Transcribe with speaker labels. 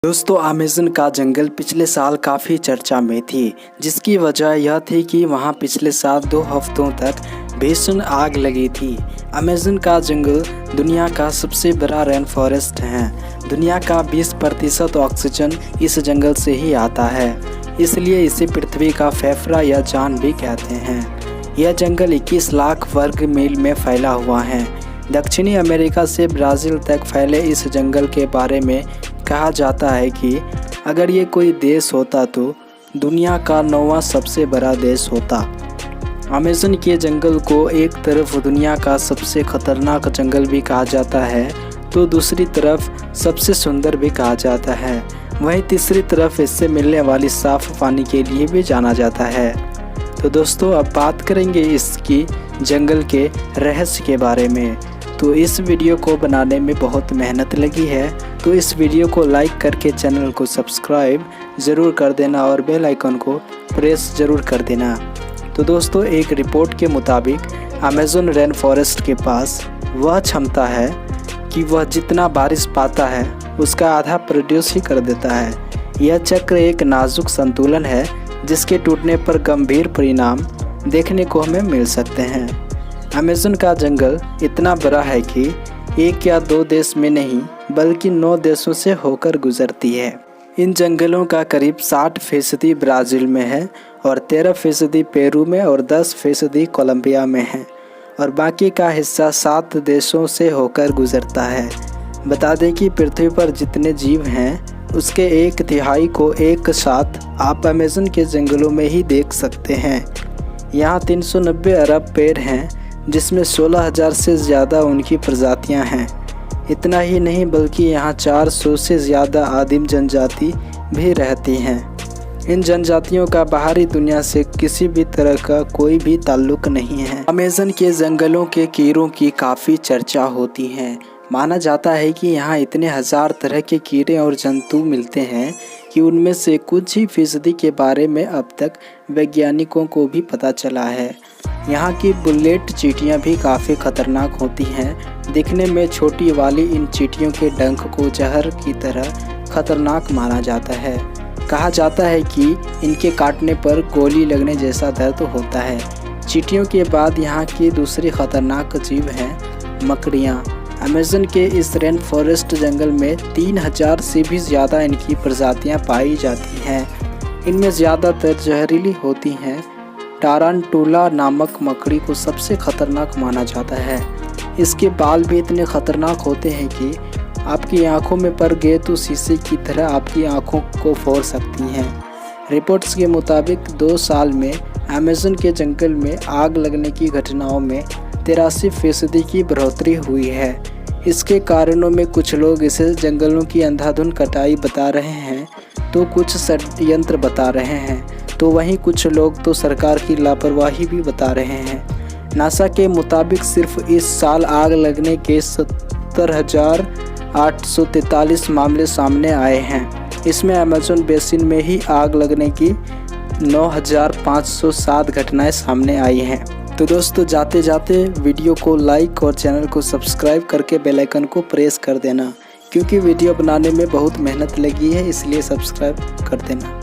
Speaker 1: दोस्तों अमेज़न का जंगल पिछले साल काफ़ी चर्चा में थी, जिसकी वजह यह थी कि वहां पिछले साल 2 हफ्तों तक भीषण आग लगी थी। अमेज़न का जंगल दुनिया का सबसे बड़ा रेन फॉरेस्ट है। दुनिया का 20% ऑक्सीजन इस जंगल से ही आता है, इसलिए इसे पृथ्वी का फेफड़ा या जान भी कहते हैं। यह जंगल 21 लाख वर्ग मील में फैला हुआ है। दक्षिणी अमेरिका से ब्राज़ील तक फैले इस जंगल के बारे में कहा जाता है कि अगर ये कोई देश होता तो दुनिया का 9वां सबसे बड़ा देश होता। अमेज़न के जंगल को एक तरफ दुनिया का सबसे खतरनाक जंगल भी कहा जाता है, तो दूसरी तरफ सबसे सुंदर भी कहा जाता है। वहीं तीसरी तरफ इससे मिलने वाली साफ़ पानी के लिए भी जाना जाता है। तो दोस्तों अब बात करेंगे इसकी जंगल के रहस्य के बारे में। तो इस वीडियो को बनाने में बहुत मेहनत लगी है, तो इस वीडियो को लाइक करके चैनल को सब्सक्राइब ज़रूर कर देना और बेल आइकन को प्रेस ज़रूर कर देना। तो दोस्तों एक रिपोर्ट के मुताबिक अमेज़न रेन फॉरेस्ट के पास वह क्षमता है कि वह जितना बारिश पाता है उसका आधा प्रोड्यूस ही कर देता है। यह चक्र एक नाजुक संतुलन है जिसके टूटने पर गंभीर परिणाम देखने को हमें मिल सकते हैं। अमेज़न का जंगल इतना बड़ा है कि 1 या 2 देश में नहीं बल्कि 9 देशों से होकर गुजरती है। इन जंगलों का करीब 60% ब्राज़ील में है और 13% पेरू में और 10% कोलंबिया में है और बाकी का हिस्सा 7 देशों से होकर गुजरता है। बता दें कि पृथ्वी पर जितने जीव हैं उसके 1/3 को एक साथ आप अमेज़न के जंगलों में ही देख सकते हैं। यहाँ 390 अरब पेड़ हैं, जिसमें 16,000 से ज़्यादा उनकी प्रजातियां हैं। इतना ही नहीं बल्कि यहाँ 400 से ज़्यादा आदिम जनजाति भी रहती हैं। इन जनजातियों का बाहरी दुनिया से किसी भी तरह का कोई भी ताल्लुक नहीं है। अमेज़न के जंगलों के कीड़ों की काफ़ी चर्चा होती है। माना जाता है कि यहाँ इतने हज़ार तरह के कीड़े और जंतु मिलते हैं कि उनमें से कुछ ही फीसदी के बारे में अब तक वैज्ञानिकों को भी पता चला है। यहाँ की बुलेट चींटियाँ भी काफ़ी खतरनाक होती हैं। दिखने में छोटी वाली इन चींटियों के डंक को जहर की तरह खतरनाक माना जाता है। कहा जाता है कि इनके काटने पर गोली लगने जैसा दर्द होता है। चींटियों के बाद यहाँ की दूसरी खतरनाक जीव हैं मकड़ियाँ। अमेज़न के इस रेन फॉरेस्ट जंगल में 3000 से भी ज़्यादा इनकी प्रजातियाँ पाई जाती हैं। इनमें ज़्यादातर जहरीली होती हैं। टारंटुला नामक मकड़ी को सबसे खतरनाक माना जाता है। इसके बाल भी इतने खतरनाक होते हैं कि आपकी आंखों में पड़ गए तो शीशे की तरह आपकी आंखों को फोड़ सकती हैं। रिपोर्ट्स के मुताबिक 2 साल में अमेज़न के जंगल में आग लगने की घटनाओं में 83% की बढ़ोतरी हुई है। इसके कारणों में कुछ लोग इसे जंगलों की अंधाधुंध कटाई बता रहे हैं, तो कुछ षड्यंत्र बता रहे हैं, तो वहीं कुछ लोग तो सरकार की लापरवाही भी बता रहे हैं। नासा के मुताबिक सिर्फ इस साल आग लगने के 70,843 मामले सामने आए हैं। इसमें अमेज़न बेसिन में ही आग लगने की 9,507 घटनाएं सामने आई हैं। तो दोस्तों जाते जाते वीडियो को लाइक और चैनल को सब्सक्राइब करके बेल आइकन को प्रेस कर देना, क्योंकि वीडियो बनाने में बहुत मेहनत लगी है, इसलिए सब्सक्राइब कर देना।